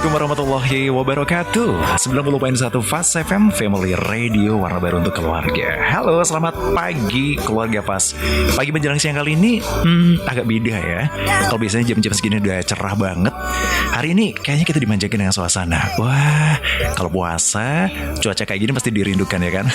Assalamualaikum warahmatullahi wabarakatuh. 90.1 Fast FM Family Radio, warna baru untuk keluarga. Halo, selamat pagi keluarga Fast. Pagi menjelang siang kali ini agak beda ya. Kalau biasanya jam-jam segini udah cerah banget, hari ini kayaknya kita dimanjakan dengan suasana. Wah, kalau puasa cuaca kayak gini pasti dirindukan ya kan.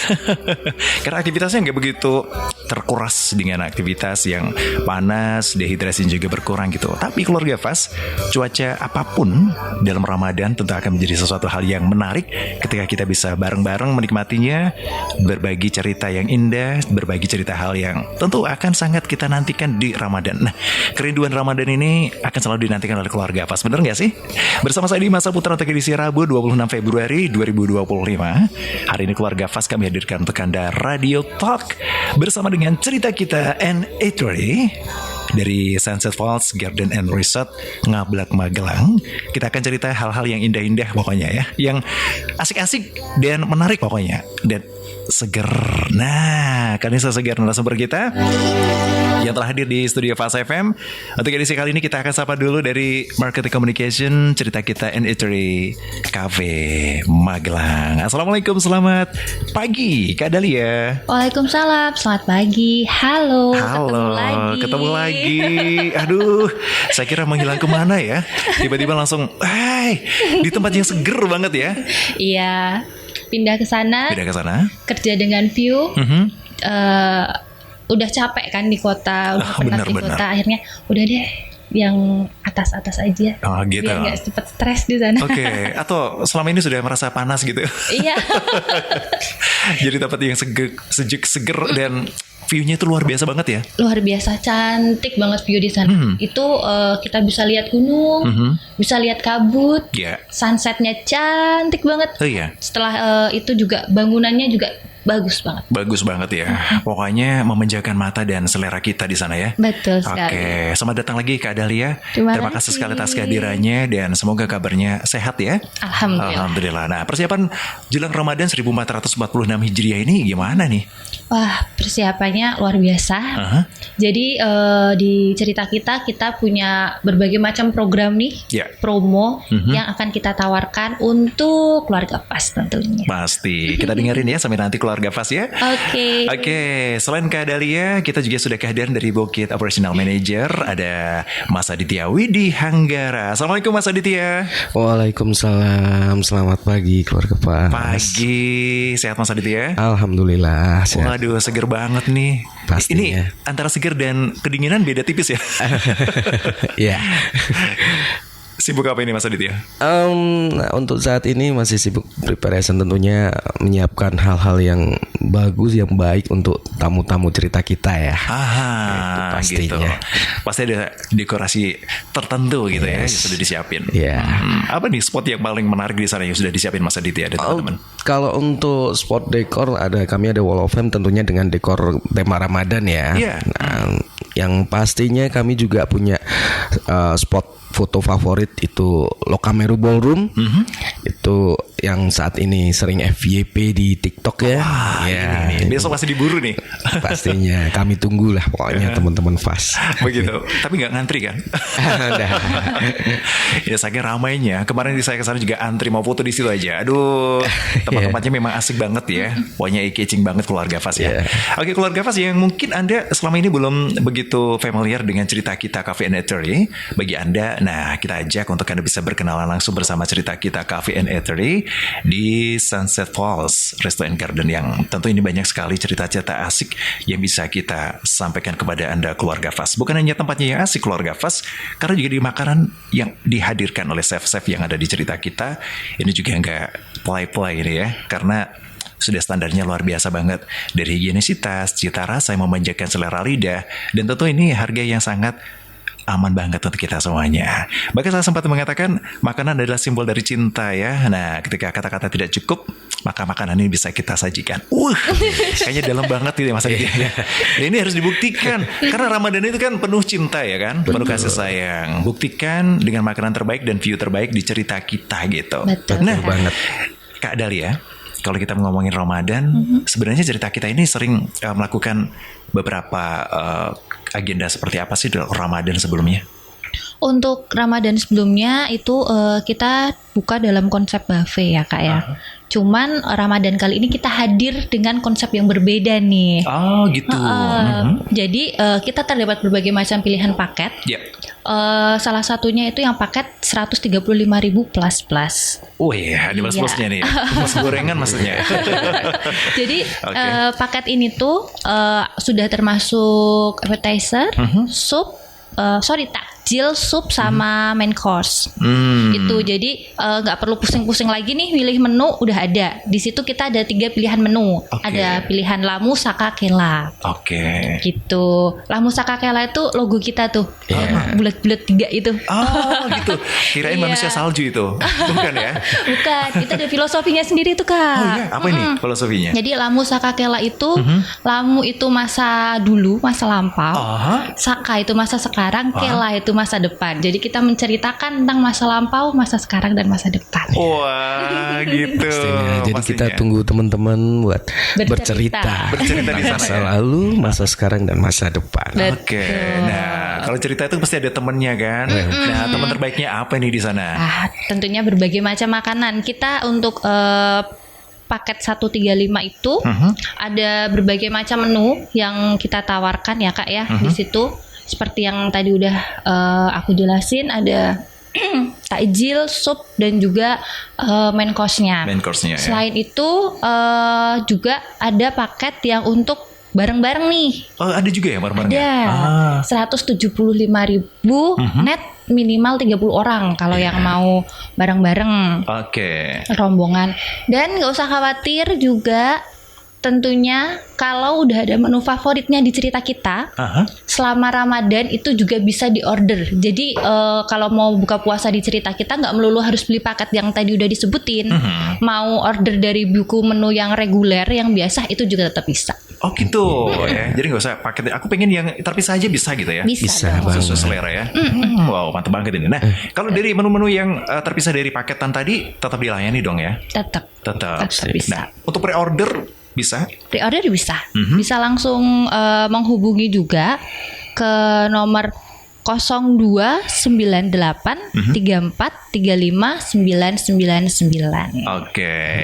Karena aktivitasnya nggak begitu terkuras dengan aktivitas yang panas, dehidrasi juga berkurang gitu. Tapi keluarga Fast, cuaca apapun dalam Ramadan tentu akan menjadi sesuatu hal yang menarik ketika kita bisa bareng-bareng menikmatinya, berbagi cerita yang indah, berbagi cerita hal yang tentu akan sangat kita nantikan di Ramadan. Nah, kerinduan Ramadan ini akan selalu dinantikan oleh keluarga Fast, bener gak sih? Bersama saya Dimas Saputra untuk edisi Rabu 26 Februari 2025. Hari ini keluarga Fast kami hadirkan untuk Anda Radio Talk bersama dengan cerita kita and eatery dari Sunset Falls Garden and Resort Ngablak Magelang. Kita akan cerita hal-hal yang indah-indah pokoknya ya, yang asik-asik dan menarik pokoknya, dan seger. Nah, kali ini sesegar narasumber kita yang telah hadir di studio Fast FM. Untuk edisi kali ini kita akan sapa dulu dari Marketing Communication, cerita kita and eatery Cafe Magelang. Assalamualaikum, selamat pagi Kak Dahlia. Waalaikumsalam, selamat pagi. Halo, ketemu lagi. Aduh, saya kira menghilang kemana ya. Tiba-tiba langsung, di tempat yang seger banget ya. Iya, pindah ke sana. Kerja dengan view. Udah capek kan di kota, udah penat di kota. Akhirnya udah deh yang atas-atas aja. Oh gitu. Biar gak cepet stres di sana. Oke. Atau selama ini sudah merasa panas gitu? Iya. Jadi tempat yang sejuk, seger, dan view-nya itu luar biasa banget ya. Luar biasa, cantik banget view di sana. Itu kita bisa lihat gunung, bisa lihat kabut, sunsetnya cantik banget. Oh iya. Setelah itu juga bangunannya juga bagus banget. Bagus banget ya. Pokoknya memanjakan mata dan selera kita di sana ya. Betul sekali. Oke, selamat datang lagi Kak Dahlia. Terima kasih sekali atas kehadirannya dan semoga kabarnya sehat ya. Alhamdulillah. Nah, persiapan jelang Ramadan 1446 Hijriah ini gimana nih? Wah, persiapannya luar biasa. Jadi di cerita kita punya berbagai macam program nih, promo yang akan kita tawarkan untuk keluarga Fast tentunya. Pasti. Kita dengerin ya sampai nanti keluarga Fast ya. Oke. Selain Kak Dahlia, kita juga sudah kehadiran dari Bukit Operational Manager, ada Mas Aditya Widi Hanggara. Assalamualaikum Mas Aditya. Waalaikumsalam. Selamat pagi keluarga Fast. Pagi. Sehat Mas Aditya? Alhamdulillah sehat. Waduh, seger banget nih. Pastinya. Ini antara seger dan kedinginan beda tipis ya. Iya. Sibuk apa ini Mas Aditya? Untuk saat ini masih sibuk preparation, tentunya menyiapkan hal-hal yang bagus, yang baik untuk tamu-tamu cerita kita ya. Itu pastinya. Gitu. Pasti ada dekorasi tertentu gitu ya yang sudah disiapin. Apa nih spot yang paling menarik di sana yang sudah disiapin Mas Aditya dan teman-teman? Kalau untuk spot dekor kami ada Wall of Fame tentunya dengan dekor tema Ramadan ya. Nah, yang pastinya kami juga punya spot foto favorit itu Lokameru Ballroom. Itu yang saat ini sering FYP di TikTok ya. Ini besok pasti diburu nih. Pastinya kami tunggulah pokoknya teman-teman Fast. Begitu. Tapi nggak ngantri kan? Ya saking ramainya. Kemarin saya kesana juga antri mau foto di situ aja. Aduh, tempat-tempatnya memang asik banget ya. Pokoknya eye-catching banget keluarga Fast ya. Oke, keluarga Fast yang mungkin Anda selama ini belum begitu familiar dengan cerita kita Cafe and Eatery. Bagi Anda, nah kita ajak untuk Anda bisa berkenalan langsung bersama cerita kita Cafe and Eatery di Sunset Falls Restaurant Garden, yang tentu ini banyak sekali cerita-cerita asik yang bisa kita sampaikan kepada Anda keluarga Fast. Bukan hanya tempatnya yang asik keluarga Fast, karena juga di makanan yang dihadirkan oleh chef-chef yang ada di cerita kita. Ini juga nggak play-play ini ya, karena sudah standarnya luar biasa banget. Dari higienisitas, cita rasa yang memanjakan selera lidah, dan tentu ini harga yang sangat aman banget untuk kita semuanya. Bahkan saya sempat mengatakan makanan adalah simbol dari cinta ya. Nah, ketika kata-kata tidak cukup, maka makanan ini bisa kita sajikan. Kayaknya dalam banget gitu ya Mas Aditya. Dan ini harus dibuktikan. Karena Ramadan itu kan penuh cinta ya kan. Penuh kasih sayang. Buktikan dengan makanan terbaik dan view terbaik di cerita kita gitu. Betul banget. Kak Dahlia, kalau kita ngomongin Ramadan, sebenarnya cerita kita ini sering melakukan beberapa agenda seperti apa sih dalam Ramadan sebelumnya? Untuk Ramadan sebelumnya itu kita buka dalam konsep buffet ya Kak ya. Cuman Ramadan kali ini kita hadir dengan konsep yang berbeda nih. Oh gitu. Jadi kita terdapat berbagai macam pilihan paket. Salah satunya itu yang paket 135.000 plus. Oh iya, ada plus-plusnya nih. Plus gorengan maksudnya. Jadi paket ini tuh sudah termasuk appetizer, sup, takjil, sup sama main course. Itu jadi nggak perlu pusing-pusing lagi nih milih menu, udah ada. Di situ kita ada 3 pilihan menu. Ada pilihan lamu, saka, kela. Gitu. Lamu, saka, kela itu logo kita tuh. Bulat-bulat 3 itu. Oh gitu. Kirain manusia salju itu. Bukan ya? Bukan. Kita ada filosofinya sendiri tuh Kak. Oh iya, apa ini filosofinya? Jadi lamu, saka, kela itu lamu itu masa dulu, masa lampau. Saka itu masa sekarang, kela itu masa depan. Jadi kita menceritakan tentang masa lampau, masa sekarang dan masa depan. Wah, gitu. Jadi kita tunggu teman-teman buat bercerita di sana. Masa lalu, masa sekarang dan masa depan. Oke. Nah, kalau cerita itu pasti ada temennya kan. Nah, teman terbaiknya apa nih di sana? Tentunya berbagai macam makanan. Kita untuk paket 135 itu ada berbagai macam menu yang kita tawarkan ya Kak ya di situ. Seperti yang tadi udah aku jelasin, ada takjil, sup dan juga main course-nya. Selain itu juga ada paket yang untuk bareng-bareng nih. Oh, ada juga ya bareng-barengnya? Ada. 175.000 net minimal 30 orang kalau yang mau bareng-bareng. Rombongan. Dan nggak usah khawatir juga. Tentunya kalau udah ada menu favoritnya di cerita kita, selama Ramadan itu juga bisa diorder. Jadi kalau mau buka puasa di cerita kita nggak melulu harus beli paket yang tadi udah disebutin. Mau order dari buku menu yang reguler, yang biasa itu juga tetap bisa. Oh gitu ya. Jadi nggak usah paket. Aku pengen yang terpisah aja bisa gitu ya. Bisa sesuai selera ya. Wow, mantap banget ini. Nah, kalau dari menu-menu yang terpisah dari paketan tadi tetap dilayani dong ya? Tetap bisa. Nah, untuk pre-order bisa? Pre-order bisa. Bisa langsung menghubungi juga ke nomor 0298 34 35 999.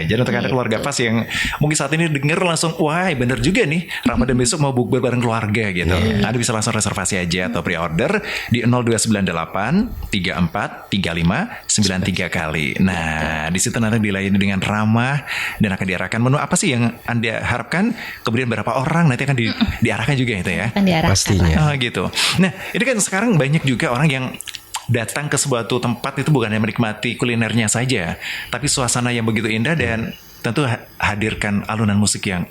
Jadi untuk ada keluarga pas yang mungkin saat ini denger langsung, wah bener juga nih Ramadan besok mau bukber bareng keluarga gitu. Anda bisa langsung reservasi aja atau pre-order di 0298 34 35 93 kali. Nah, di situ nanti dilayani dengan ramah dan akan diarahkan menu apa sih yang Anda harapkan, kemudian berapa orang nanti akan diarahkan juga itu ya. Pastinya. Gitu. Nah, ini kan sekarang banyak juga orang yang datang ke suatu tempat itu bukan hanya menikmati kulinernya saja, tapi suasana yang begitu indah dan tentu hadirkan alunan musik yang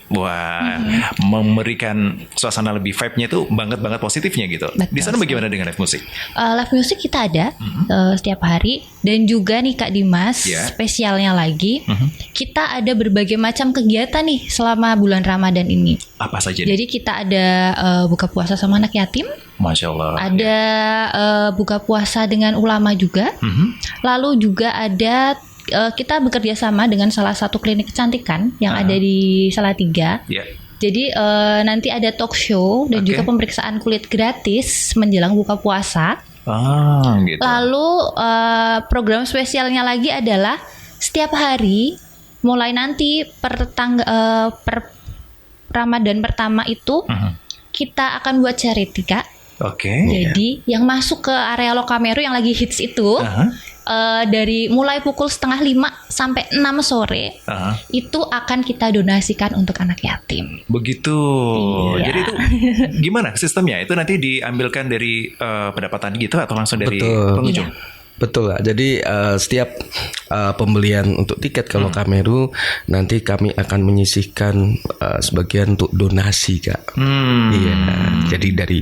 memberikan suasana lebih vibe-nya itu banget positifnya gitu. Di sana bagaimana dengan live musik? Live musik kita ada setiap hari dan juga nih Kak Dimas, spesialnya lagi kita ada berbagai macam kegiatan nih selama bulan Ramadan ini. Apa saja? Jadi kita ada buka puasa sama anak yatim. Masya Allah. Ada buka puasa dengan ulama juga. Lalu juga ada kita bekerja sama dengan salah satu klinik kecantikan yang ada di Salatiga. Jadi nanti ada talk show dan juga pemeriksaan kulit gratis menjelang buka puasa. Gitu. Lalu program spesialnya lagi adalah setiap hari mulai nanti per Ramadan pertama itu kita akan buat charity Kak. Jadi yang masuk ke area Lokameru yang lagi hits itu dari mulai pukul 4:30 sampai 6 sore itu akan kita donasikan untuk anak yatim. Begitu. Jadi itu gimana sistemnya? Itu nanti diambilkan dari pendapatan gitu atau langsung dari pengunjung? Betul lah. Jadi setiap pembelian untuk tiket ke Lokameru nanti kami akan menyisihkan sebagian untuk donasi Kak. Iya. Jadi dari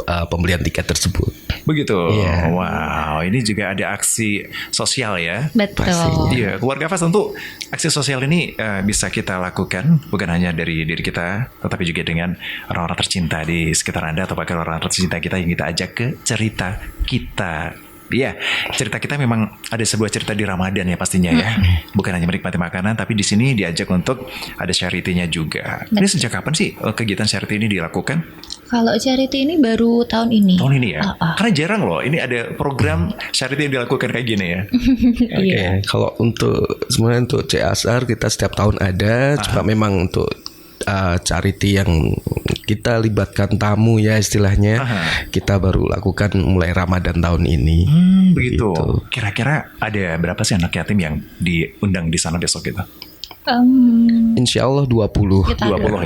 pembelian tiket tersebut. Begitu. Wow, ini juga ada aksi sosial ya. Betul. Iya, keluarga Fas tentu aksi sosial ini bisa kita lakukan bukan hanya dari diri kita, tetapi juga dengan orang-orang tercinta di sekitar Anda atau bahkan orang-orang tercinta kita yang kita ajak ke cerita kita. Iya, cerita kita memang ada sebuah cerita di Ramadan ya pastinya ya. Bukan hanya menikmati makanan, tapi di sini diajak untuk ada charity-nya juga. Ini sejak kapan sih kegiatan charity ini dilakukan? Kalau charity ini baru tahun ini. Tahun ini ya? Karena jarang loh, ini ada program charity yang dilakukan kayak gini ya. Oke. Kalau sebenarnya untuk CSR kita setiap tahun ada, cuma memang untuk charity yang kita libatkan tamu ya istilahnya, kita baru lakukan mulai Ramadan tahun ini. Begitu. Kira-kira ada berapa sih anak yatim yang diundang di sana besok itu? Insya Allah 20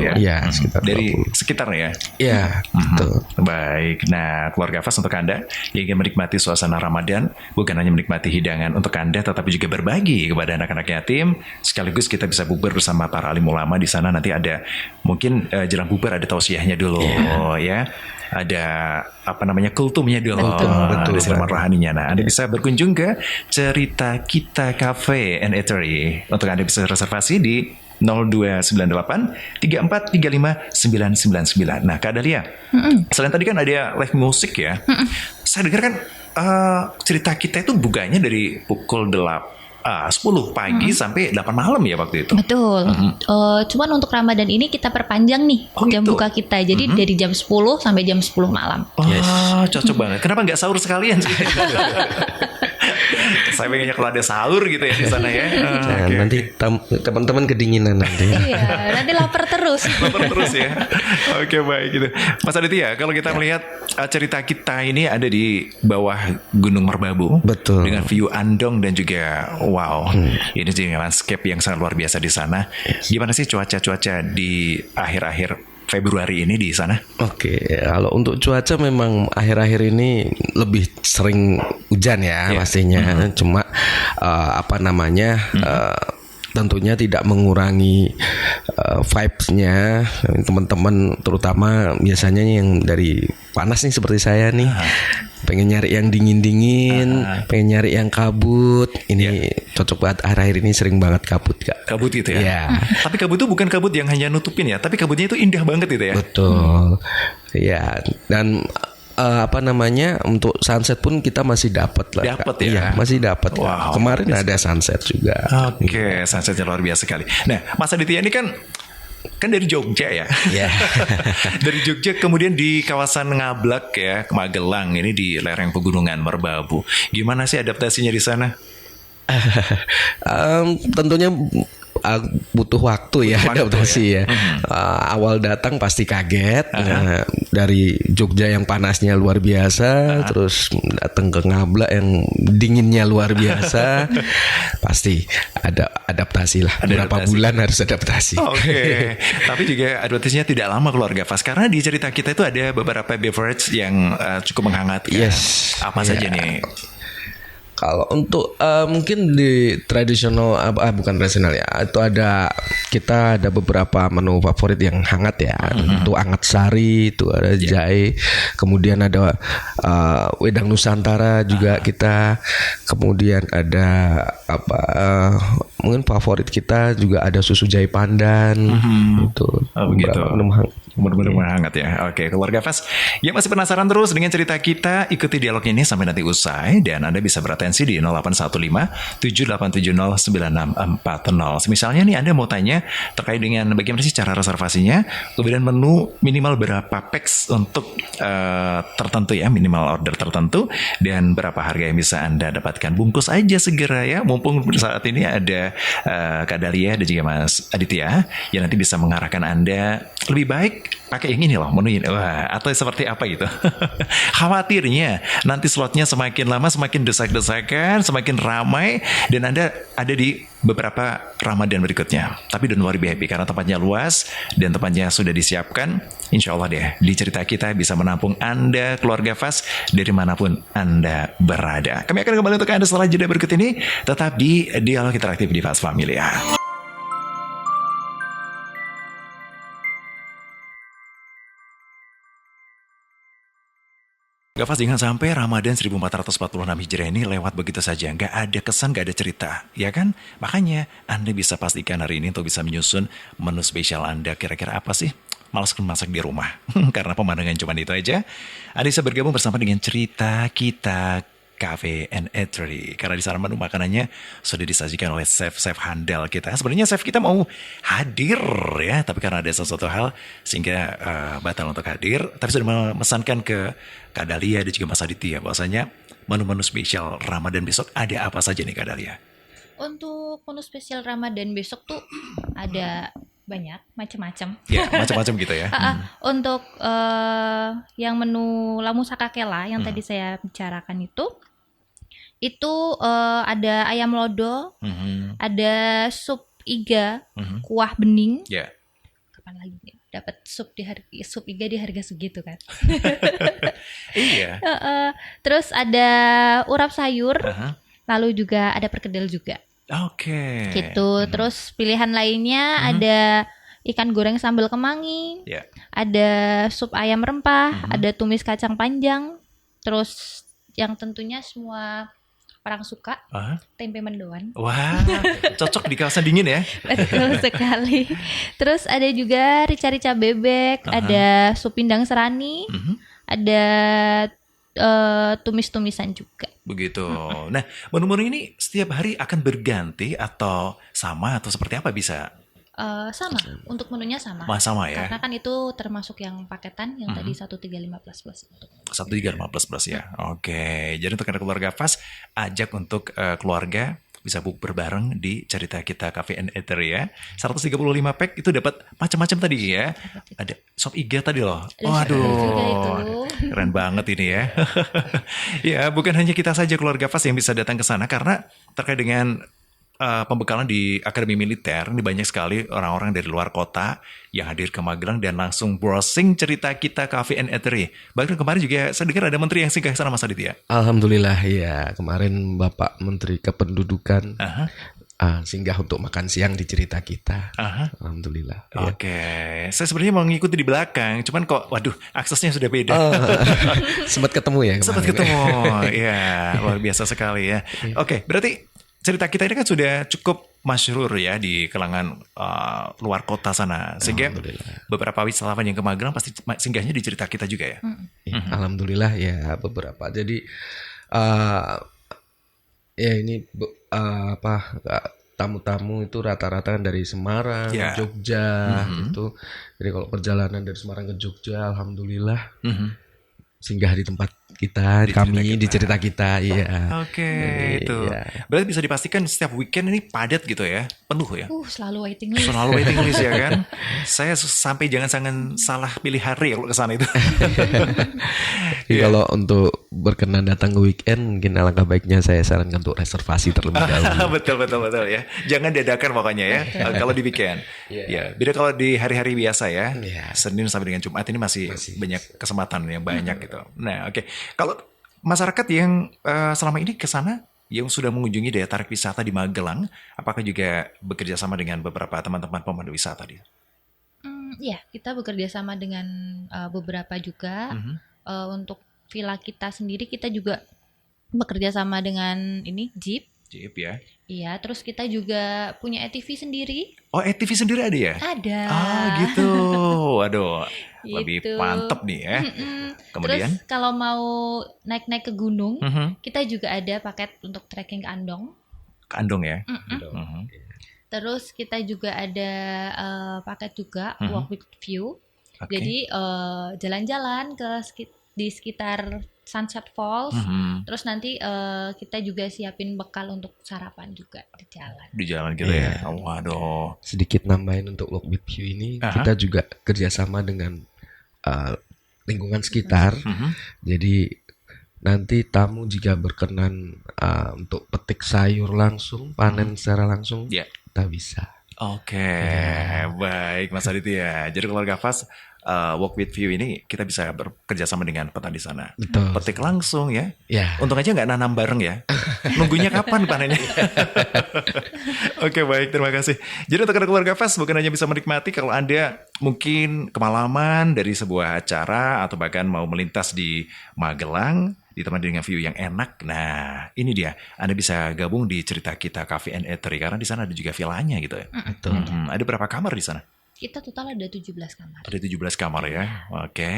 ya. Iya, sekitar dari 20. sekitar ya. Iya, betul. Baik. Nah, keluarga Fas, untuk Anda yang ingin menikmati suasana Ramadan, bukan hanya menikmati hidangan untuk Anda, tetapi juga berbagi kepada anak-anak yatim. Sekaligus kita bisa bukber bersama para alim ulama di sana. Nanti ada mungkin jelang bukber ada tausiahnya dulu ya. Ada kultumnya dulu. Betul. Ada siraman rohaninya. Nah, Anda bisa berkunjung ke Cerita Kita Cafe and Eatery. Untuk Anda bisa reservasi di 0298 3435 999. Nah, Kak Dahlia, selain tadi kan ada live music ya. Saya dengar kan Cerita Kita itu bukanya dari pukul 10 pagi sampai 8 malam ya waktu itu. Betul. Cuman untuk Ramadan ini kita perpanjang nih jam buka kita. Jadi dari jam 10 sampai jam 10 malam. Cocok banget. Kenapa nggak sahur sekalian sih? Saya pengennya kalau ada sahur gitu ya di sana ya. Nanti teman-teman kedinginan nanti. Iya, nanti lapar terus. Lapar terus ya. Oke, baik gitu. Mas Aditya, kalau kita melihat Cerita Kita ini ada di bawah Gunung Merbabu. Betul. Dengan view Andong dan juga ini juga landscape yang sangat luar biasa di sana. Gimana sih cuaca di akhir-akhir Februari ini di sana? Oke, kalau untuk cuaca memang akhir-akhir ini lebih sering hujan ya pastinya. Cuma tentunya tidak mengurangi vibes-nya teman-teman, terutama biasanya yang dari panas nih seperti saya nih. Pengen nyari yang dingin-dingin, pengen nyari yang kabut. Ini cocok banget, akhir-akhir ini sering banget kabut, Kak. Kabut gitu ya? Tapi kabut itu bukan kabut yang hanya nutupin ya, tapi kabutnya itu indah banget gitu ya? Betul. Ya, dan untuk sunset pun kita masih dapat lah. Dapat ya? Iya, masih dapat. Wow, kemarin ada sunset juga. Oke, sunsetnya luar biasa sekali. Nah, Mas Aditya ini kan dari Jogja ya. Dari Jogja kemudian di kawasan Ngablak ya, Magelang, ini di lereng pegunungan Merbabu. Gimana sih adaptasinya di sana? Tentunya butuh waktu ya adaptasi ya. Awal datang pasti kaget. Dari Jogja yang panasnya luar biasa, terus datang ke Ngablak yang dinginnya luar biasa. Pasti ada adaptasi lah. Berapa bulan harus adaptasi. Oke. Tapi juga adaptasinya tidak lama keluarga Fas, karena di Cerita Kita itu ada beberapa beverage yang cukup menghangatkan. Apa saja nih? Kalau untuk mungkin di tradisional bukan tradisional ya, itu kita ada beberapa menu favorit yang hangat ya. Itu anget sari, itu ada jahe, kemudian ada wedang Nusantara juga kita, kemudian ada mungkin favorit kita juga ada susu jahe pandan. Itu beberapa menu hangat ya. Oke, keluarga Fas, yang masih penasaran terus dengan cerita kita, ikuti dialog ini sampai nanti usai, dan Anda bisa beratensi di 0815 7870 9640. Misalnya nih Anda mau tanya terkait dengan bagaimana sih cara reservasinya, kemudian menu minimal berapa packs untuk tertentu ya, minimal order tertentu, dan berapa harga yang bisa Anda dapatkan. Bungkus aja segera ya, mumpung saat ini ada Kak Dahlia dan juga Mas Aditya yang nanti bisa mengarahkan Anda lebih baik pakai yang ini loh, menu ini. Wah, atau seperti apa gitu. Khawatirnya nanti slotnya semakin lama semakin desak-desakan, semakin ramai, dan Anda ada di beberapa Ramadan berikutnya. Tapi don't worry, be happy, karena tempatnya luas dan tempatnya sudah disiapkan. Insya Allah deh, di Cerita Kita bisa menampung Anda, keluarga Fas, dari manapun Anda berada. Kami akan kembali untuk Anda setelah jeda berikut ini, tetap di Dialog Interaktif di Fas Familia. Gak Fas, jangan sampai Ramadan 1446 Hijriah ini lewat begitu saja. Gak ada kesan, gak ada cerita, ya kan? Makanya Anda bisa pastikan hari ini untuk bisa menyusun menu spesial Anda. Kira-kira apa sih? Malas masak di rumah karena pemandangan cuma itu aja. Anda bisa bergabung bersama dengan Cerita Kita Cafe and Eatery. Karena di sana menu makanannya sudah disajikan oleh chef handal kita. Sebenarnya chef kita mau hadir ya, tapi karena ada sesuatu hal sehingga batal untuk hadir. Tapi sudah memesankan ke Kak Dahlia dan juga Mas Aditya bahwasanya menu-menu spesial Ramadan besok ada apa saja nih Kak Dahlia? Untuk menu spesial Ramadan besok tuh ada banyak macam-macam. Ya, macam-macam gitu ya. Untuk yang menu Lamu Sakakela yang tadi saya bicarakan itu ada ayam lodo, ada sup iga, kuah bening. Ya. Kapan lagi dapat sup iga di harga segitu kan? Iya. Terus ada urap sayur, lalu juga ada perkedel juga. Oke. Gitu. Terus pilihan lainnya ada ikan goreng sambal kemangi, ada sup ayam rempah, ada tumis kacang panjang. Terus yang tentunya semua orang suka, tempe mendoan. Wah, cocok di kawasan dingin ya. Betul sekali. Terus ada juga rica-rica bebek, ada sup pindang serani, ada tumis-tumisan juga. Begitu. Nah, menu-menu ini setiap hari akan berganti atau sama atau seperti apa bisa? Sama, untuk menunya sama. Sama ya. Karena kan itu termasuk yang paketan yang tadi 135 plus. 135 plus ya. Oke. Jadi untuk keluarga Fas, ajak untuk keluarga bisa berbareng di Cerita Kita Cafe and Eatery ya. 135 pack itu dapat macam-macam tadi ya. Ada sop iga tadi loh. Waduh. Keren banget ini ya. Ya, bukan hanya kita saja keluarga Fas yang bisa datang ke sana karena terkait dengan pembekalan di Akademi Militer, ini banyak sekali orang-orang dari luar kota yang hadir ke Magelang dan langsung browsing Cerita Kita Cafe and Eatery. Bahkan kemarin juga saya dengar ada menteri yang singgah ke sana Mas Aditya. Alhamdulillah ya, kemarin Bapak Menteri Kependudukan singgah untuk makan siang di Cerita Kita. Alhamdulillah. Oke. Saya sebenarnya mau ngikuti di belakang, cuman kok waduh aksesnya sudah beda. Sempat ketemu ya kemarin. Sempat ketemu. Ya, luar biasa sekali ya. Oke, berarti Cerita Kita ini kan sudah cukup masyhur ya di kalangan luar kota sana. Sehingga beberapa wisatawan yang ke Magelang pasti singgahnya di Cerita Kita juga ya. Alhamdulillah ya beberapa. Jadi ya ini tamu-tamu itu rata-rata kan dari Semarang, Jogja itu. Jadi kalau perjalanan dari Semarang ke Jogja, alhamdulillah singgah di tempat kita, di cerita kita, iya. Oke, itu. Iya. Berarti bisa dipastikan setiap weekend ini padat gitu ya, penuh ya? Selalu waiting list. Selalu waiting list ya kan? Saya sampai jangan salah pilih hari kalau ke sana itu. Kalau untuk berkenan datang ke weekend, mungkin alangkah baiknya saya sarankan untuk reservasi terlebih dahulu. Betul ya. Jangan dadakan pokoknya ya. Kalau di weekend. Ya, beda kalau di hari-hari biasa ya. Senin sampai dengan Jumat ini masih banyak kesempatan yang banyak gitu. Nah, oke. Kalau masyarakat yang selama ini ke sana yang sudah mengunjungi daya tarik wisata di Magelang, apakah juga bekerja sama dengan beberapa teman-teman pemandu wisata dia? Ya, kita bekerja sama dengan beberapa juga. Untuk villa kita sendiri kita juga bekerja sama dengan ini Jeep ya. Iya, terus kita juga punya ATV sendiri. Oh, ATV sendiri ada ya? Ada. Gitu. Waduh, lebih mantep nih ya. Kemudian? Terus kalau mau naik-naik ke gunung, kita juga ada paket untuk trekking ke Andong. Ke Andong ya? Terus kita juga ada paket juga walk with view. Jadi jalan-jalan di sekitar Sunset Falls, terus nanti kita juga siapin bekal untuk sarapan juga di jalan. Di jalan gitu ya. Waduh. Sedikit nambahin untuk Walk with View ini, kita juga kerjasama dengan lingkungan sekitar. Jadi nanti tamu jika berkenan untuk petik sayur langsung, panen secara langsung, kita bisa. Oke, baik Mas Aditya. Jadi keluarga Fas, Walk with View ini kita bisa bekerja sama dengan petani di sana. Betul. Petik langsung ya. Untung aja nggak nanam bareng ya. Nunggunya kapan panennya? Oke, baik, terima kasih. Jadi untuk keluarga Fas bukan hanya bisa menikmati, kalau Anda mungkin kemalaman dari sebuah acara atau bahkan mau melintas di Magelang ditemani dengan view yang enak. Nah, ini dia. Anda bisa gabung di Cerita Kita Cafe and Eatery karena di sana ada juga villanya gitu ya. Betul. Ada berapa kamar di sana? Kita total ada 17 kamar. Ada 17 kamar ya. Oke.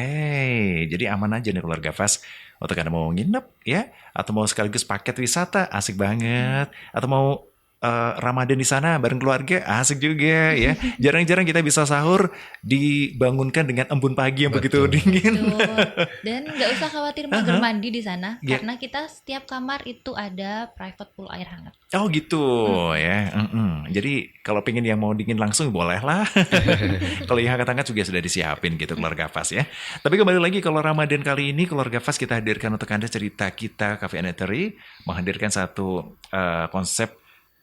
Jadi aman aja nih keluarga Fast. Untuk Anda mau nginep ya, atau mau sekaligus paket wisata, asik banget. Atau mau Ramadan di sana bareng keluarga, asik juga ya. Jarang-jarang kita bisa sahur dibangunkan dengan embun pagi yang begitu dingin. Betul. Dan nggak usah khawatir mager mandi di sana, karena kita setiap kamar itu ada private pool air hangat. Oh gitu ya. Jadi kalau pengen yang mau dingin langsung boleh lah. Kalau yang hangat-hangat juga sudah disiapin gitu keluarga Fast ya. Tapi kembali lagi kalau Ramadan kali ini keluarga Fast kita hadirkan untuk Anda cerita kita Cafe and Eatery menghadirkan satu konsep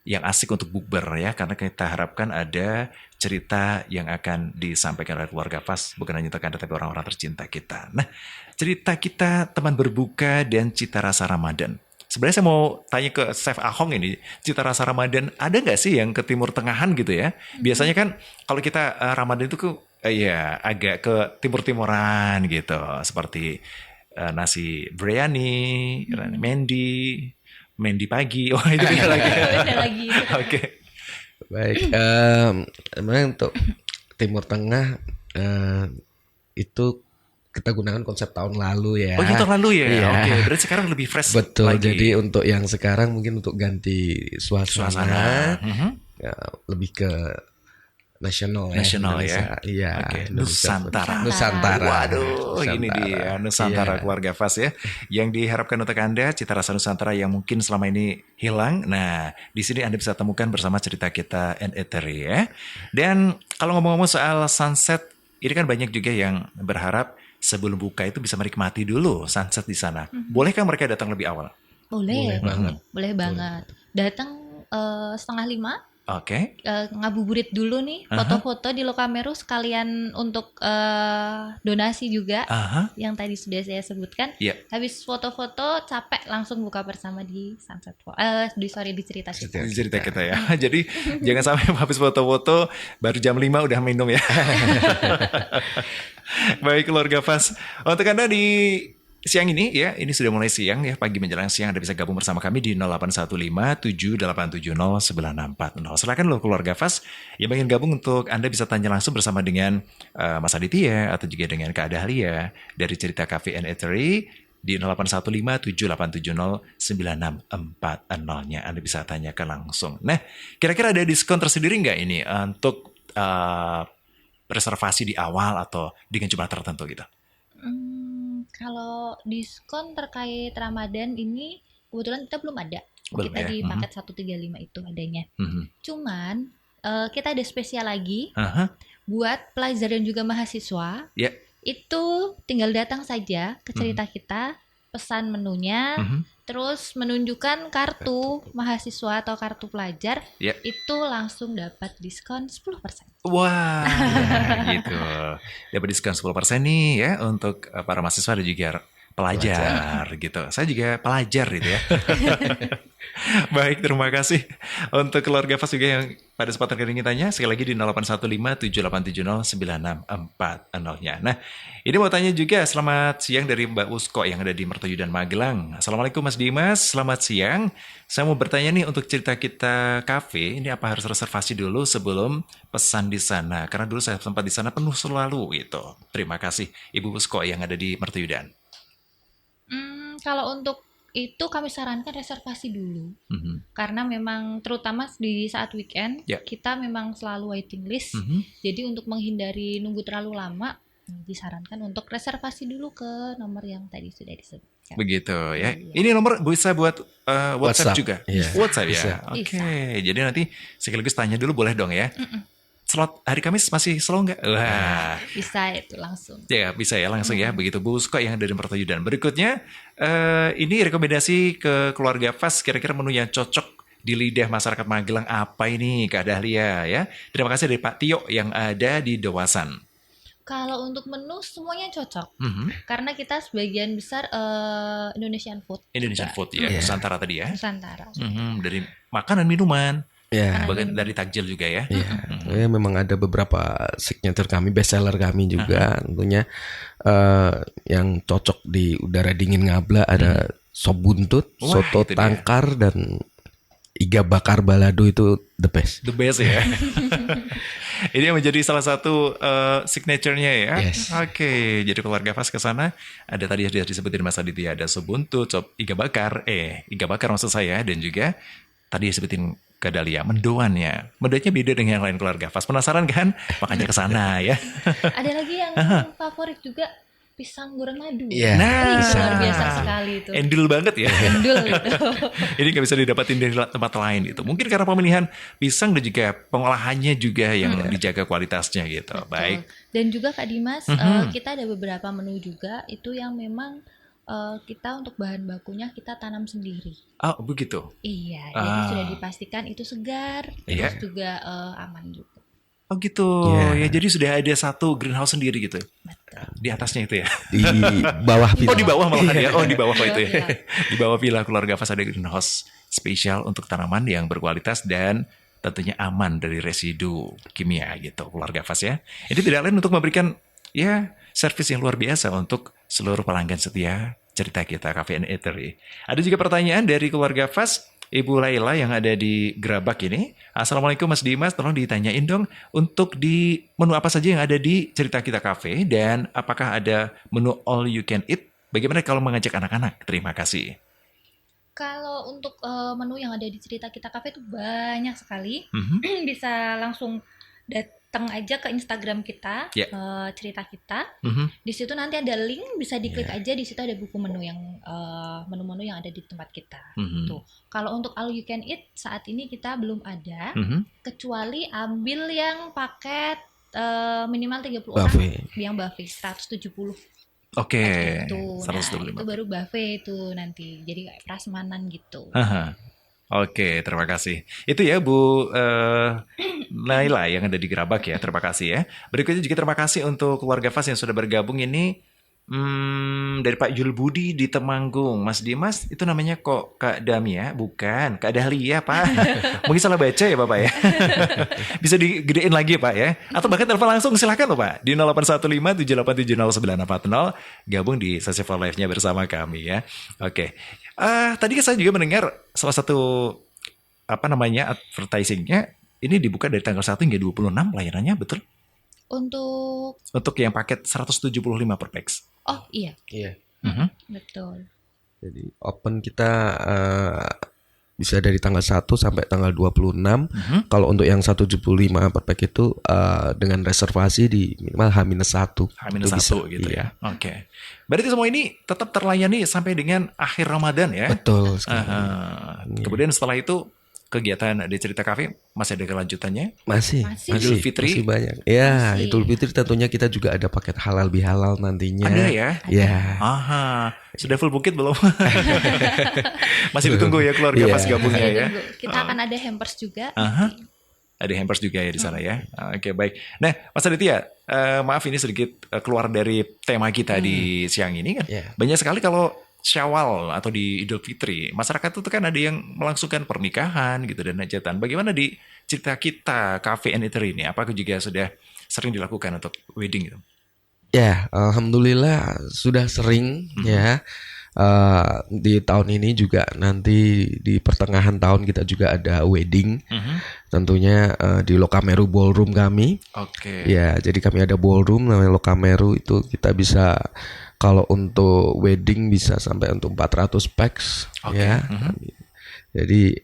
yang asik untuk bukber ya, karena kita harapkan ada cerita yang akan disampaikan oleh keluarga Fast, bukan hanya untuk Anda tapi orang-orang tercinta kita. Nah, cerita kita teman berbuka dan cita rasa Ramadan. Sebenarnya saya mau tanya ke Chef Ahong ini, cita rasa Ramadan ada nggak sih yang ke Timur Tengahan gitu ya? Biasanya kan kalau kita Ramadan itu ya agak ke timur-timuran gitu, seperti nasi biryani, Mendi pagi, oh itu beda lagi. Beda lagi. Oke. Baik, sebenarnya untuk Timur Tengah itu kita gunakan konsep tahun lalu ya. Oh itu tahun lalu ya? Iya. Oke, berarti sekarang lebih fresh. Betul, lagi. jadi untuk yang sekarang mungkin untuk ganti suasana. Ya, lebih ke nasional ya. Iya. Okay. Nusantara. Nusantara. Waduh, ini dia Nusantara keluarga Fast ya. Yang diharapkan untuk Anda cita rasa Nusantara yang mungkin selama ini hilang. Nah, di sini Anda bisa temukan bersama cerita kita and Eatery ya. Dan kalau ngomong-ngomong soal sunset, ini kan banyak juga yang berharap sebelum buka itu bisa menikmati dulu sunset di sana. Bolehkah mereka datang lebih awal? Boleh Boleh banget. Datang 4:30. Oke. Ngabuburit dulu nih, foto-foto di Lokameru sekalian untuk donasi juga yang tadi sudah saya sebutkan. Habis foto-foto capek langsung buka bersama di Sunset di cerita kita. Di cerita kita ya. Jadi jangan sampai habis foto-foto baru jam 5 udah minum ya. Baik keluarga Fast. Untuk Anda di siang ini ya, ini sudah mulai siang ya, pagi menjelang siang Anda bisa gabung bersama kami di 0815-7870-964. Silakan loh keluarga Fast yang ingin gabung untuk Anda bisa tanya langsung bersama dengan Mas Aditya atau juga dengan Kak Dahlia dari cerita Cafe and Eatery di 0815-7870-9640-nya. Anda bisa tanyakan langsung. Nah, kira-kira ada diskon tersendiri nggak ini untuk reservasi di awal atau dengan jumlah tertentu gitu? Kalau diskon terkait Ramadan ini kebetulan kita belum ada. Kita di paket 135 itu adanya. Cuman kita ada spesial lagi buat pelajar dan juga mahasiswa. Itu tinggal datang saja ke cerita kita, pesan menunya, terus menunjukkan kartu mahasiswa atau kartu pelajar, itu langsung dapat diskon 10%. Wah, gitu. Dapat diskon 10% nih ya untuk para mahasiswa dan juga pelajar gitu. Saya juga pelajar gitu ya. Baik, terima kasih untuk keluarga Fast juga yang pada kesempatan kali ini tanya. Sekali lagi di 0815-7870-964-nya. Nah, ini mau tanya juga selamat siang dari Mbak Usko yang ada di Mertoyudan Magelang. Assalamualaikum Mas Dimas, selamat siang. Saya mau bertanya nih untuk cerita kita kafe, ini apa harus reservasi dulu sebelum pesan di sana? Karena dulu saya sempat di sana penuh selalu gitu. Terima kasih Ibu Usko yang ada di Mertoyudan. Kalau untuk itu kami sarankan reservasi dulu, karena memang terutama di saat weekend kita memang selalu waiting list. Jadi untuk menghindari nunggu terlalu lama, disarankan untuk reservasi dulu ke nomor yang tadi sudah disebutkan. Begitu ya. Ini nomor bisa buat WhatsApp juga. WhatsApp ya. Oke. Jadi nanti sekaligus tanya dulu boleh dong ya. Slot hari Kamis masih slow nggak? Wah. Bisa itu langsung. Ya bisa ya langsung ya. Begitu Bu Usko yang dari Mertoyudan. Berikutnya ini rekomendasi ke keluarga Fast. Kira-kira menu yang cocok di lidah masyarakat Magelang apa ini Kak Dahlia ya. Terima kasih dari Pak Tio yang ada di Dewasan. Kalau untuk menu semuanya cocok. Karena kita sebagian besar Indonesian food. Indonesian food ya. Nusantara tadi ya. Nusantara. Dari makanan minuman. Bagian dari takjil juga ya. Memang ada beberapa signature kami, best seller kami juga tentunya yang cocok di udara dingin Ngabla ada sop buntut, soto tangkar dan iga bakar balado itu the best. The best ya. Ini yang menjadi salah satu signature-nya ya. Yes. Oke, jadi keluarga Fas ke sana ada tadi sudah disebutin Mas Aditya, ada Subuntu, cop iga bakar maksud saya, dan juga tadi disebutin Kadalia, mendoannya. Mendoannya beda dengan yang lain keluarga Fas. Penasaran kan? Makanya ke sana ya. Ada lagi yang favorit juga, pisang goreng madu. Iya. Nah, luar biasa sekali itu. Endul banget ya. Endul gitu. Ini gak bisa didapatin dari tempat lain itu. Mungkin karena pemilihan pisang dan juga pengolahannya juga yang dijaga kualitasnya gitu. Betul. Baik. Dan juga Kak Dimas, kita ada beberapa menu juga itu yang memang kita untuk bahan bakunya kita tanam sendiri. Oh begitu. Iya, jadi sudah dipastikan itu segar, terus juga aman juga. Oh gitu, ya jadi sudah ada satu greenhouse sendiri gitu. Betul. Di atasnya itu ya. Di bawah villa. Oh di bawah malah ya. Oh di bawah itu ya. Villa. Di bawah villa keluarga Fas ada greenhouse spesial untuk tanaman yang berkualitas dan tentunya aman dari residu kimia gitu keluarga Fas ya. Ini tidak lain untuk memberikan ya servis yang luar biasa untuk seluruh pelanggan setia cerita kita Cafe and Eatery. Ada juga pertanyaan dari keluarga Fas, Ibu Laila yang ada di Gerabak ini. Assalamualaikum Mas Dimas, tolong ditanyain dong untuk di menu apa saja yang ada di Cerita Kita Cafe dan apakah ada menu all you can eat? Bagaimana kalau mengajak anak-anak? Terima kasih. Kalau untuk menu yang ada di Cerita Kita Cafe itu banyak sekali. Bisa langsung datang aja ke Instagram kita, Cerita Kita. Di situ nanti ada link, bisa diklik aja. Di situ ada buku menu yang menu-menu yang ada di tempat kita. Tuh. Kalau untuk all you can eat saat ini kita belum ada, kecuali ambil yang paket minimal 30 orang, yang buffet 170. Oke. Itu. Nah, 175. itu baru buffet itu nanti. Jadi kayak prasmanan gitu. Oke, terima kasih. Itu ya Bu Naila yang ada di Gerabak ya. Terima kasih ya. Berikutnya juga terima kasih untuk keluarga Fas yang sudah bergabung ini. Dari Pak Jul Budi di Temanggung. Mas Dimas itu namanya kok Kak Damia? Bukan, Kak Dahlia Pak. Mungkin salah baca ya Bapak ya. Bisa digedein lagi Pak ya. Atau bahkan telepon langsung silahkan loh Pak. Di 081578704040. Gabung di sesi for live-nya bersama kami ya. Oke. Tadi saya juga mendengar salah satu advertisingnya ini dibuka dari tanggal 1 hingga 26 layanannya, betul? Untuk yang paket 175 per pax. Oh iya. Iya. Betul. Jadi open kita bisa dari tanggal 1 sampai tanggal 26. Kalau untuk yang 175 per pack itu dengan reservasi di minimal H-1. H-1 gitu ya. Oke. Berarti semua ini tetap terlayani sampai dengan akhir Ramadan ya? Betul. Kemudian setelah itu kegiatan di Cerita Cafe masih ada kelanjutannya? Masih. Idul Fitri? Masih banyak. Ya, Idul Fitri tentunya kita juga ada paket halal bihalal nantinya. Ada ya? Ya. Sudah full bukit belum? Masih ditunggu ya keluarga Fas gabungnya ya. Kita akan ada hampers juga. Ada hampers juga ya di sana ya. Oke, baik. Nah, Mas Aditya, maaf ini sedikit keluar dari tema kita di siang ini kan. Banyak sekali kalau Syawal atau di Idul Fitri, masyarakat itu kan ada yang melangsungkan pernikahan gitu dan hajatan. Bagaimana di Cerita Kita Cafe and Eatery ini? Apakah juga sudah sering dilakukan untuk wedding gitu? Ya, alhamdulillah sudah sering ya. Di tahun ini juga nanti di pertengahan tahun kita juga ada wedding. Tentunya di Lokameru Ballroom kami. Oke. Ya, jadi kami ada ballroom namanya Lokameru, itu kita bisa kalau untuk wedding bisa sampai untuk 400 pax ya. Jadi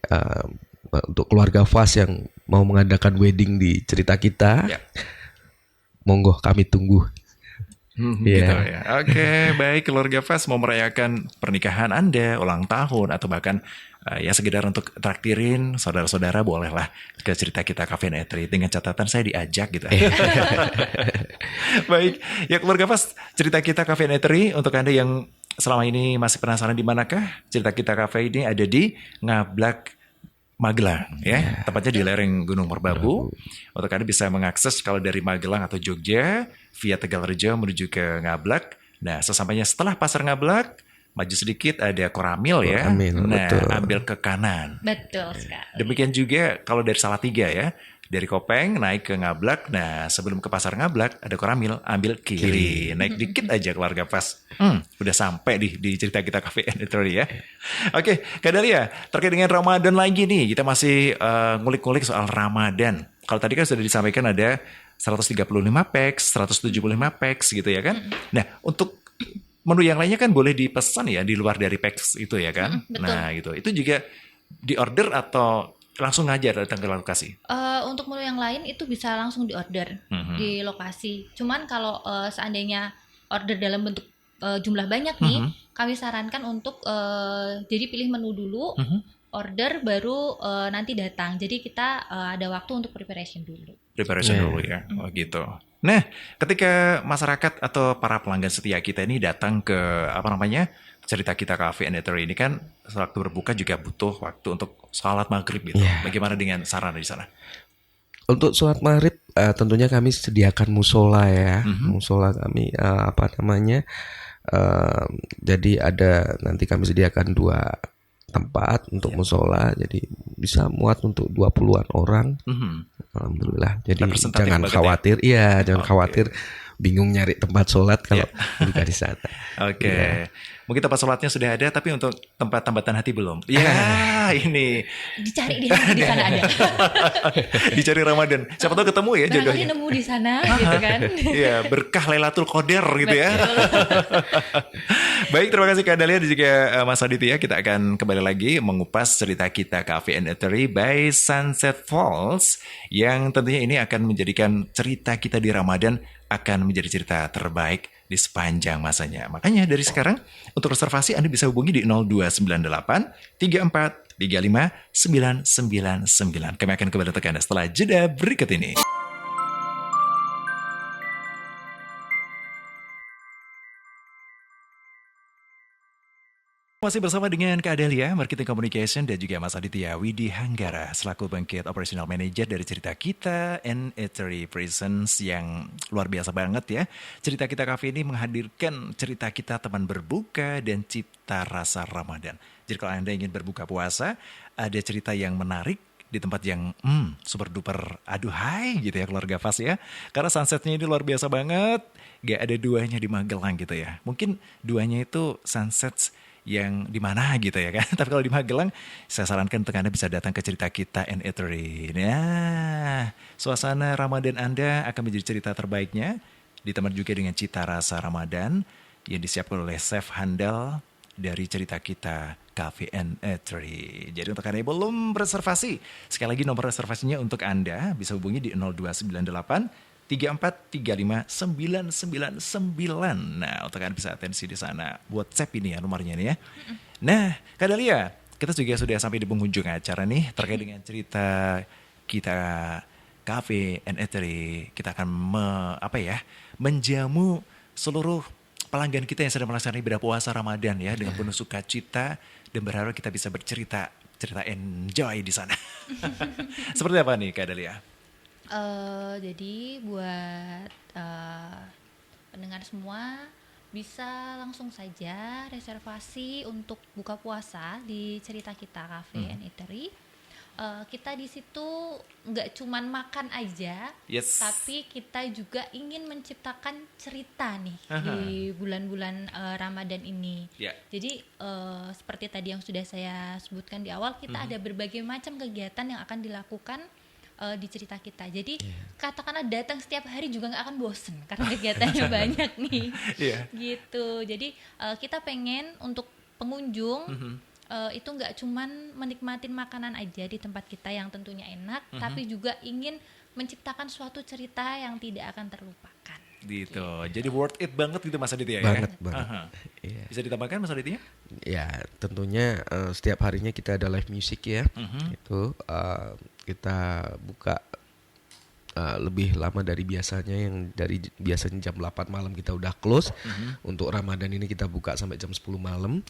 untuk keluarga Fas yang mau mengadakan wedding di Cerita Kita, monggo kami tunggu. Gitu ya. Oke, baik keluarga Fas mau merayakan pernikahan Anda, ulang tahun atau bahkan ya sekedar untuk traktirin saudara-saudara, bolehlah ke Cerita Kita Cafe and Eatery dengan catatan saya diajak gitu. Baik, ya keluarga Fas, Cerita Kita Cafe and Eatery untuk Anda yang selama ini masih penasaran di manakah Cerita Kita Cafe ini ada di Ngablak Magelang ya, tepatnya di lereng Gunung Merbabu. Untuk Anda bisa mengakses kalau dari Magelang atau Jogja via Tegalrejo menuju ke Ngablak. Nah, sesampainya setelah Pasar Ngablak, maju sedikit ada Koramil ya. Nah, betul. Ambil ke kanan. Betul sekali. Demikian juga kalau dari Salatiga ya, Dari Kopeng naik ke Ngablak. Nah, sebelum ke Pasar Ngablak ada Koramil, ambil kiri. Naik dikit aja keluarga pas. Udah sampai di cerita kita Cafe and Eatery ya. Oke, Kak Dahlia, terkait dengan Ramadan lagi nih. Kita masih ngulik-ngulik soal Ramadan. Kalau tadi kan sudah disampaikan ada 135 packs, 175 packs gitu ya kan. Nah, untuk menu yang lainnya kan boleh dipesan ya di luar dari packs itu ya kan. Betul. Nah, gitu. Itu juga di order atau langsung ngajar datang ke lokasi? Untuk menu yang lain itu bisa langsung diorder di lokasi. Cuman kalau seandainya order dalam bentuk jumlah banyak nih, kami sarankan untuk jadi pilih menu dulu, order baru nanti datang. Jadi kita ada waktu untuk preparation dulu. Dulu ya, oh gitu. Nah, ketika masyarakat atau para pelanggan setia kita ini datang ke cerita kita Cafe and Eatery ini kan waktu berbuka juga butuh waktu untuk sholat maghrib gitu. Bagaimana dengan sarana di sana? Untuk sholat maghrib tentunya kami sediakan musola ya. Musola kami jadi ada nanti kami sediakan 2 tempat untuk musola, jadi bisa muat untuk 20-an orang. Alhamdulillah. Jadi jangan khawatir, jangan khawatir bingung nyari tempat sholat kalau buka di sana. Mungkin tempat sholatnya sudah ada, tapi untuk tempat tambatan hati belum. Ini dicari di sana ada. Dicari Ramadan. Siapa tahu ketemu ya jodohnya. Nemu di sana gitu kan. Iya, berkah Lailatul Qadar gitu ya. Baik, terima kasih Kak Dahlia dan juga Mas Aditya. Kita akan kembali lagi mengupas cerita kita Cafe and Eatery by Sunset Falls yang tentunya ini akan menjadikan cerita kita di Ramadan akan menjadi cerita terbaik di sepanjang masanya. Makanya dari sekarang untuk reservasi Anda bisa hubungi di 0298 34 35 999. Kami akan kembali untuk Anda setelah jeda berikut ini. Masih bersama dengan Kak Dahlia, Marketing Communication, dan juga Mas Aditya Widi Hanggara selaku Bangkit Operational Manager dari cerita kita and Eatery Presence yang luar biasa banget ya. Cerita kita Cafe ini menghadirkan cerita kita teman berbuka dan cipta rasa Ramadan. Jadi kalau Anda ingin berbuka puasa, ada cerita yang menarik di tempat yang super duper aduhai gitu ya keluarga Fas ya. Karena sunsetnya ini luar biasa banget. Gak ada duanya di Magelang gitu ya. Mungkin duanya itu sunset yang di mana gitu ya kan. Tapi kalau di Magelang, saya sarankan untuk Anda bisa datang ke cerita kita and Eatery. Nah, suasana Ramadan Anda akan menjadi cerita terbaiknya, ditemani juga dengan cita rasa Ramadan yang disiapkan oleh chef handal dari cerita kita Cafe and Eatery. Jadi untuk Anda yang belum reservasi, sekali lagi nomor reservasinya untuk Anda bisa hubungi di 0298 34 35 999. Nah, untuk Anda bisa atensi di sana. WhatsApp ini ya nomornya nih ya. Nah, Kak Dahlia, kita juga sudah sampai di penghujung acara nih terkait dengan cerita kita Cafe and Eatery. Kita akan menjamu seluruh pelanggan kita yang sedang melaksanakan ibadah puasa Ramadan ya dengan penuh sukacita dan berharap kita bisa cerita enjoy di sana. Seperti apa nih Kak Dahlia? Jadi buat pendengar semua bisa langsung saja reservasi untuk buka puasa di cerita kita Cafe and Eatery. Kita di situ nggak cuman makan aja, tapi kita juga ingin menciptakan cerita nih di bulan-bulan Ramadan ini. Jadi seperti tadi yang sudah saya sebutkan di awal, kita ada berbagai macam kegiatan yang akan dilakukan di cerita kita. Jadi katakanlah datang setiap hari juga nggak akan bosen karena kegiatannya banyak nih. Gitu. Jadi kita pengen untuk pengunjung itu nggak cuman menikmatin makanan aja di tempat kita yang tentunya enak, tapi juga ingin menciptakan suatu cerita yang tidak akan terlupakan. Gitu. Jadi worth it banget gitu Mas Aditya ya? Banget. Bisa ditambahkan Mas Aditya? Ya tentunya setiap harinya kita ada live music ya. Itu kita buka lebih lama dari biasanya, yang dari biasanya jam 8 malam kita udah close. Untuk Ramadan ini kita buka sampai jam 10 malam.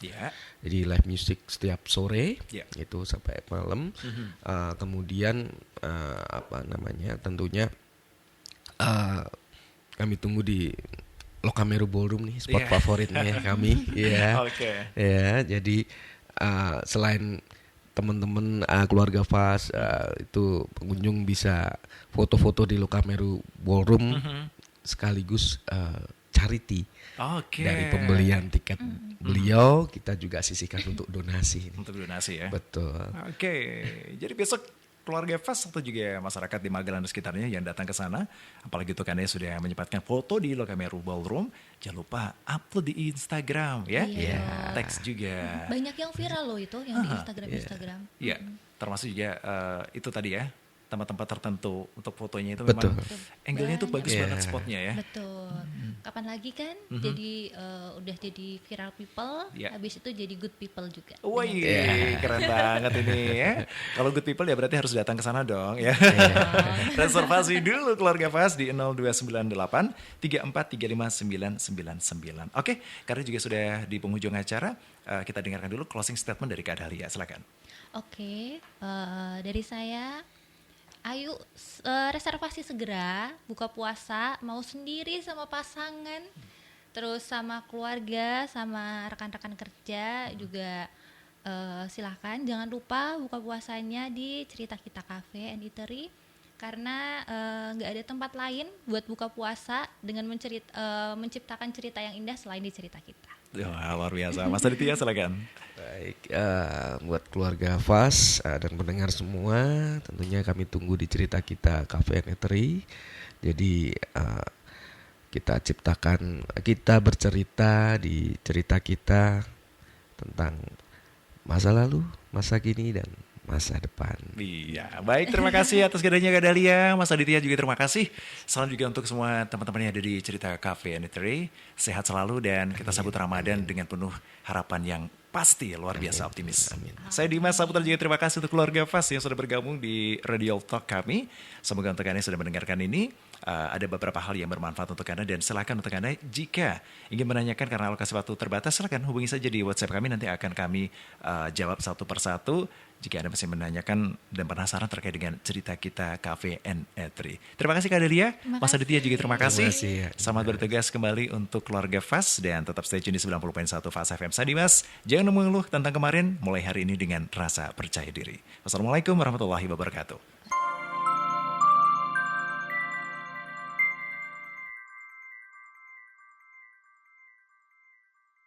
Jadi live music setiap sore itu sampai malam. Kemudian tentunya kami tunggu di Lokameru Ballroom nih, spot favoritnya kami. Ya, jadi selain teman-teman keluarga Fast itu pengunjung bisa foto-foto di Lokameru Ballroom sekaligus charity. Dari pembelian tiket beliau kita juga sisihkan untuk donasi. Untuk donasi ya. Betul. Jadi besok keluarga Fast atau juga masyarakat di Magelang dan sekitarnya yang datang ke sana, apalagi untuk Anda yang sudah menyempatkan foto di Lokameru Ballroom, jangan lupa upload di Instagram ya. Teks juga. Banyak yang viral loh itu yang di Instagram. Iya, termasuk juga itu tadi ya, tempat-tempat tertentu untuk fotonya itu Betul. memang angle-nya itu bagus banget spotnya ya. Betul. Kapan lagi kan jadi udah jadi viral people, habis itu jadi good people juga. Wih, keren banget ini ya. Kalau good people ya berarti harus datang ke sana dong ya. Reservasi dulu keluarga Fast di 0298 3435 999. Oke, karena juga sudah di penghujung acara, kita dengarkan dulu closing statement dari Kak Dahlia, silakan. Oke, dari saya, ayo reservasi segera, buka puasa, mau sendiri sama pasangan, terus sama keluarga, sama rekan-rekan kerja juga silakan. Jangan lupa buka puasanya di Cerita Kita Cafe and Eatery, karena nggak ada tempat lain buat buka puasa dengan menciptakan cerita yang indah selain di Cerita Kita. Luar biasa, Mas Aditya silakan. Baik, buat keluarga Fast dan pendengar semua, tentunya kami tunggu di Cerita Kita Cafe and Eatery. Jadi kita bercerita di cerita kita tentang masa lalu, masa kini, dan masa depan. Iya, baik, terima kasih atas kedatangannya Kak Dahlia. Mas Aditya juga terima kasih. Salam juga untuk semua teman-teman yang ada di Cerita Cafe and Eatery. Sehat selalu dan kita sambut Ramadan dengan penuh harapan yang pasti luar biasa optimis. Amin. Saya Dimas Saputra juga terima kasih untuk keluarga Fast yang sudah bergabung di Radio Talk kami. Semoga untuk Anda yang sudah mendengarkan ini ada beberapa hal yang bermanfaat untuk Anda, dan silakan untuk Anda jika ingin menanyakan karena alokasi waktu terbatas, silakan hubungi saja di WhatsApp kami, nanti akan kami jawab satu persatu jika Anda masih menanyakan dan penasaran terkait dengan Cerita Kita Cafe and Eatery. Terima kasih Kak Dahlia, Mas Aditya juga terima kasih. Selamat bertugas kembali untuk keluarga Fast dan tetap stay tune di 90.1 Fast FM. Saya Dimas, jangan mengeluh tentang kemarin, mulai hari ini dengan rasa percaya diri. Wassalamualaikum warahmatullahi wabarakatuh.